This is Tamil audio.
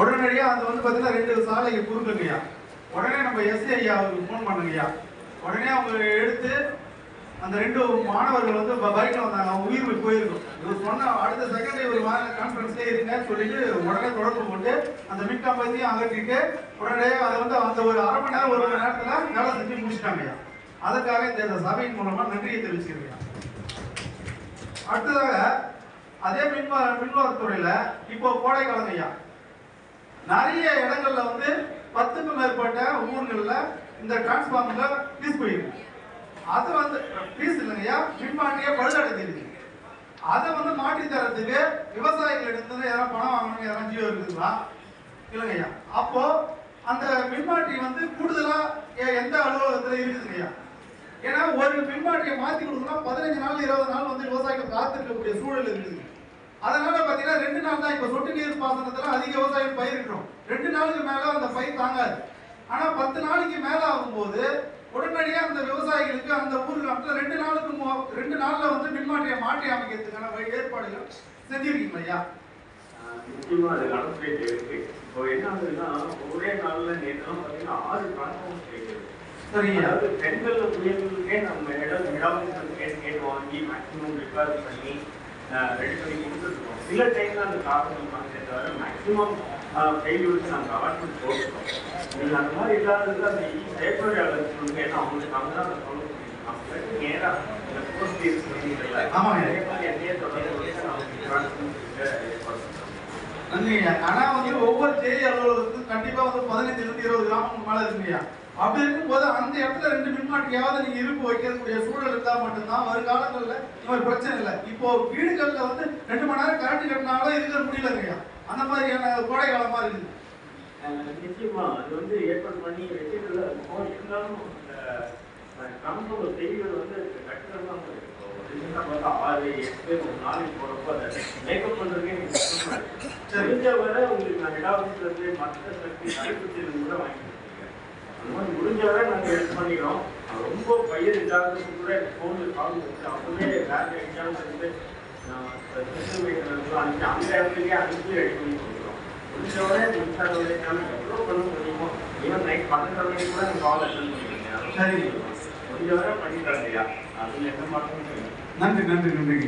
உடனடியாக அது வந்து பார்த்தீங்கன்னா 2 சாலைக்கு குறுக்குங்கய்யா. உடனே நம்ம எஸ்ஐ ஐயா அவருக்கு ஃபோன் பண்ணுங்கய்யா. உடனே அவங்க எடுத்து அந்த 2 மாணவர்கள் வந்து பைக்கில் வந்தாங்க. அவங்க உயிர் போயிருக்கும். இவர் சொன்ன அடுத்த செகண்ட் இவர் கான்ஃபரன்ஸ்லேயே இருங்கன்னு சொல்லிட்டு உடனே தொடர்பு கொண்டு அந்த மின்கம்பத்தையும் அகற்றிட்டு உடனடியாக அதை வந்து அந்த ஒரு அரை மணி நேரம் 1 மணி நேரத்தில் வேலை செஞ்சு முடிச்சிட்டாங்கய்யா. அதற்காக இந்த சபையின் மூலமாக நன்றியை தெரிவிச்சுக்கிறேன். அடுத்ததாக அதே மின்வாரத்துறையில இப்போ கோடை காலம் ஐயா நிறைய இடங்கள்ல வந்து 10க்கும் மேற்பட்ட ஊர்கள்ல இந்த டிரான்ஸ்பார்மர்ல பீஸ் போயிருக்கு. அது வந்து பீஸ் இல்லைங்கய்யா, மின்மாற்றியே பழுதடைஞ்சிருக்கு. அதை வந்து மாற்றி தரத்துக்கு விவசாயிகள் எடுத்து யாரும் பணம் வாங்கணும்னு யாரும் ஜியோ இருக்குங்களா இல்லைங்கய்யா. அப்போ அந்த மின்மாற்றி வந்து கூடுதலா எந்த அலுவலகத்துல இருக்குதுங்கய்யா. ஏன்னா ஒரு மின்மாற்றியை மாற்றி கொடுக்கணும் 15 நாள் 20 நாள் வந்து விவசாயிகள் காத்திருக்கக்கூடிய சூழல் இருக்குது. அதனால பாத்தீங்கன்னா 2 நாள் தான். இப்ப சொட்டு நீர் பாசனத்துல அதிக விவசாயம் பயிரிடுறோம். 2 நாளுக்கு மேல அந்த பயிர் தாங்காது. ஆனா 10 நாளைக்கு மேல ஆகும்போது உடனடியா அந்த விவசாயிகளுக்கு அந்த ஊருக்கு 2 நாள்ல வந்து மின்மாற்றியை மாற்றி அமைக்கிறதுக்கான ஏற்பாடுகள் செஞ்சிருக்கீங்களா ஐயா? நிச்சயமா அது நடந்துட்டு இருக்கு. இப்போ என்ன ஆகுதுன்னா ஒரே நாள்ல நேற்று பாத்தீங்கன்னா 6 டிரான்ஸ்ஃபார்மர் கேட்குது. சரிங்க. அதாவது பெண்கள் புயல்களுக்கே நம்ம இடம் கேட்டு வாங்கி மேக்சிமம் ரிப்பேர் பண்ணி ரெடி பண்ணி கொடுத்துருக்கோம். சில டைம்ல அந்த காரணம் தவிர மேக்சிமம் ஃபெயில்யூர்ஸ் நாங்கள் அவாய்ட் போட்டுருக்கோம். நீங்கள் அந்த மாதிரி இல்லாதது அந்த செயற்பாடு சொல்லுங்க. ஏன்னா அவங்களுக்கு அவங்க தான் சொல்ல முடியும். அவங்க நேராக இந்த போஸ்ட் இருக்குல்ல, அதே மாதிரி என்னையே தொடர்பு நன்றிங்க. ஆனா வந்து ஒவ்வொரு செய்தி அலுவலகத்துக்கும் கண்டிப்பா வந்து 15 20 கிராமம் மேல இருக்குங்கய்யா. அப்படி இருக்கும்போது அந்த இடத்துல 2 மின்மாற்றியாவது நீங்க இருப்பு வைக்கக்கூடிய சூழல் இருந்தா மட்டும்தான் வருங்காலங்கள்ல ஒரு பிரச்சனை இல்லை. இப்போ வீடுகள்ல வந்து 2 மணி நேரம் கரண்ட் கட்டினாலும் இருக்க முடியலங்கய்யா. அந்த மாதிரியான கோடை காலமா இருக்குது. நிச்சயமா அது வந்து ஏற்பாடு பண்ணி வச்சுட்டு இருந்தாலும் கிராமத்தோட செய்திகள் வந்து கட்டுறதுலாம் பார்த்தா 6 8 ஒரு நாளைக்கு போறப்போ அதை மேக்கப் பண்றதுக்கே தெரிஞ்ச வரை உங்களுக்கு நான் இடாவதுலேருந்து மற்ற சக்தி அடிப்படையில் கூட வாங்கி அந்த மாதிரி முடிஞ்ச வரை நாங்கள் ஹெல்ப் பண்ணிக்கிறோம். ரொம்ப பயிர் இல்லாதது கூட ஃபோனில் கால் வச்சு அப்பவே வேறு எக்ஸாம் வந்து அனுப்பி அந்த இடத்துலயே அனுப்பி ரெடி பண்ணி கொடுக்குறோம். முடிஞ்ச வரை மின்சார வேலைக்கான எவ்வளோ பண்ண முடியுமோ ஈவன் நைட் 12 மணிக்கு கூட நீங்கள் கால் அட்டன் பண்ணிக்கிறீங்க. சரி, முடிஞ்ச வரை பண்ணித்தரேன் இல்லையா? அதில் எந்த மாற்றமும் நன்றி.